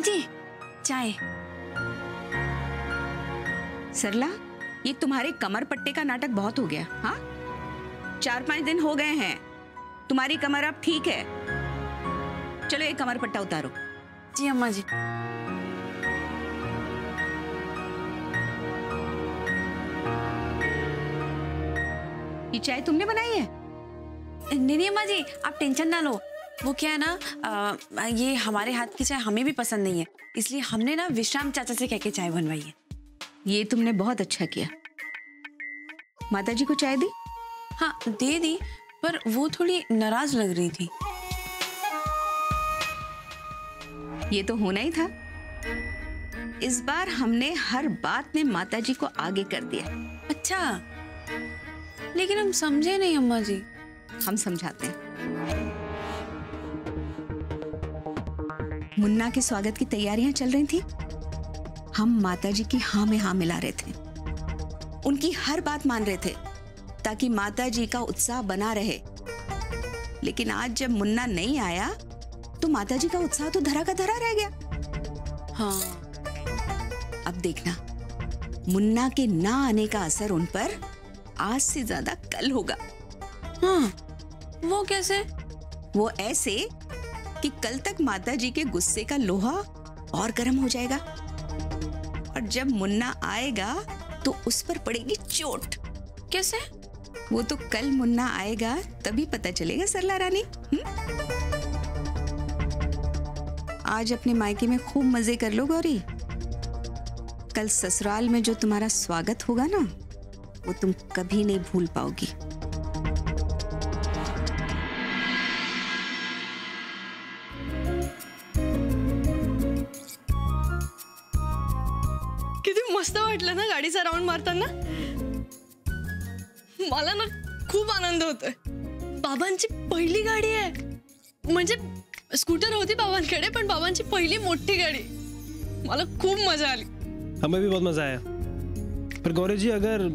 अम्मा जी चाय। सरला, ये तुम्हारे कमर पट्टे का नाटक बहुत हो गया। हाँ, 4-5 दिन हो गए हैं, तुम्हारी कमर अब ठीक है। चलो ये कमर पट्टा उतारो। जी अम्मा जी। ये चाय तुमने बनाई है? नहीं नहीं अम्मा जी, आप टेंशन ना लो। वो क्या है ना, ये हमारे हाथ की चाय हमें भी पसंद नहीं है, इसलिए हमने ना विश्राम चाचा से कह के चाय बनवाई है। ये तुमने बहुत अच्छा किया। माता जी को चाय दी? हाँ दे दी, पर वो थोड़ी नाराज लग रही थी। ये तो होना ही था। इस बार हमने हर बात में माता जी को आगे कर दिया। अच्छा, लेकिन हम समझे नहीं अम्मा जी। हम समझाते हैं। मुन्ना के स्वागत की तैयारियां चल रही थी। हम माता जी की हाँ में हाँ मिला रहे थे, उनकी हर बात मान रहे थे ताकि माता जी का उत्साह बना रहे। लेकिन आज जब मुन्ना नहीं आया तो माता जी का उत्साह तो धरा का धरा रह गया। हाँ, अब देखना, मुन्ना के ना आने का असर उन पर आज से ज्यादा कल होगा। हाँ, वो कैसे? वो ऐसे कि कल तक माता जी के गुस्से का लोहा और गर्म हो जाएगा, और जब मुन्ना आएगा तो उस पर पड़ेगी चोट। कैसे? वो तो कल मुन्ना आएगा तभी पता चलेगा सरला रानी। आज अपने मायके में खूब मजे कर लो गौरी। कल ससुराल में जो तुम्हारा स्वागत होगा ना, वो तुम कभी नहीं भूल पाओगी। किती मस्त वाटलं ना गाडीचा राऊंड मारताना। मला ना खूप आनंद होतोय। बाबांची पहिली गाडी आहे, म्हणजे स्कूटर होती बाबांकडे, पण बाबांची पहिली मोठी गाडी। मला खूप मजा आली। हमें भी बहुत मजा आया। पर गौरी जी, अगर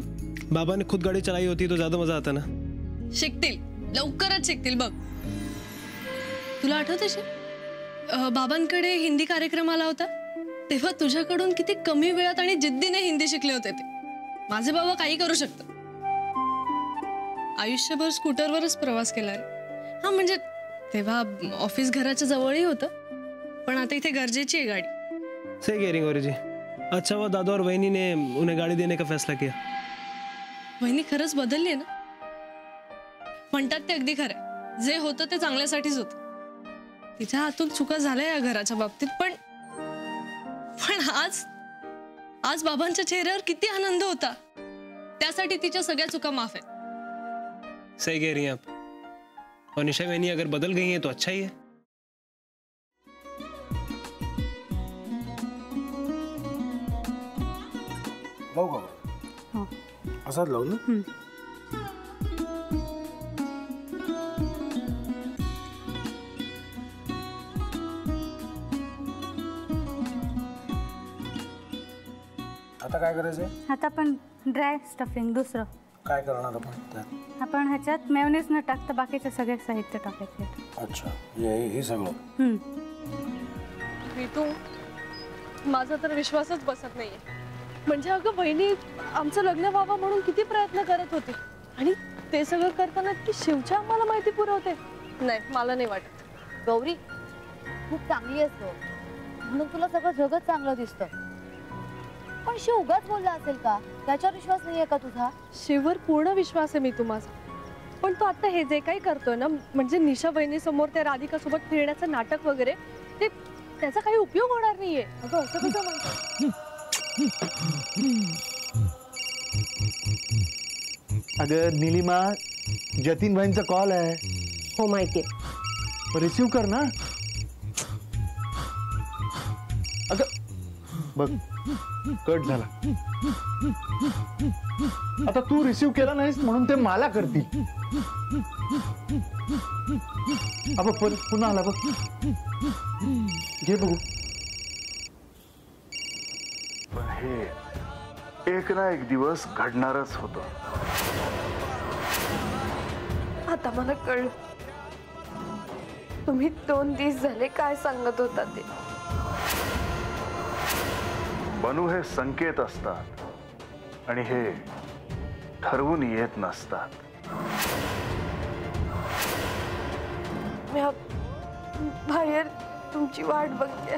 बाबा ने खुद गाड़ी चलाई होती तो ज्यादा मजा आता ना। शिकतील, लवकरच शिकतील बघ। तुला आठवते बाबांकडे हिंदी कार्यक्रम आला होता तेव्हा तुझ्याकडून किती कमी वेळात आणि जिद्दीने हिंदी शिकले होते ते। माझे बाबा काही करू शकतात। आयुष्यभर स्कूटरवरच प्रवास केला रे। हाँ म्हणजे तेव्हा ऑफिस घराच्या जवळही होतं, पण आता इथे गरजेची आहे गाडी। सही कह रही गौरी जी। अच्छा हुआ दादा और वहिनी ने उन्हें गाड़ी देने का फैसला किया। वहिनी खरंच बदलली आहे ना। म्हणतात ते अगदी खरं, जे होतं ते चांगल्यासाठीच होतं। तिच्या हातून चुका झाल्या या घराच्या बाबतीत, पण आज बाबांच्या चेहऱ्यावर किती आनंद होता। त्यासाठी तिच्या सगळ्या चुका माफ आहेत। सही कह रही हैं आप। और निशा बहनी अगर बदल गई हैं तो अच्छा ही है। लावू का? हाँ। असाच लावू ना? आता काय करायचंय? आता आपण ड्राय स्टफिंग दुसरं काय करणार आपण त्यात? आपण ह्याच्यात मेयोनीज न टाकता बाकीचे सगळे साहित्य टाकायचे। अच्छा, हे सगळं? ऋतू, माझा तर विश्वासच बसत नाहीये। म्हणजे अगं बहिणी आमचं लग्न व्हावं म्हणून किती प्रयत्न करत होती, आणि ते सगळं करताना ती शिवच्या आम्हाला माहिती पुरवते। नाही, मला नाही वाटत। गौरी खूप चांगली असतो म्हणून तुला सगळं जगत चांगलं दिसतं, पण शिव उगाच बोलला असेल का? त्याच्यावर विश्वास नाहीये का तुझा? शिववर पूर्ण विश्वास आहे मी तुम्हाला, पण तो आता हे जे काही करतोय ना, म्हणजे निशा बहिणी समोर त्या राधिका सोबत फिरण्याचं नाटक वगैरे, ते त्याचा काही उपयोग होणार नाहीये। अगं असं कसं म्हणतो? अगं नीलिमा, जतीन भाईंचा कॉल आहे। हो माहितीये। रिसीव कर ना। अगं बघ, कट झाला। आता तू रिसीव केला नाहीस म्हणून ते मला करतील। अब पुन्हा आला बघ, घे बघू। पण हे एक ना एक दिवस घडणारच होतं। आता मला कळलं, तुम्ही 2 दिवस झाले काय सांगत होता ते। बनू हे संकेत असतात आणि हे ठरवून येत नसतात. मी बाहेर तुमची वाट बघते.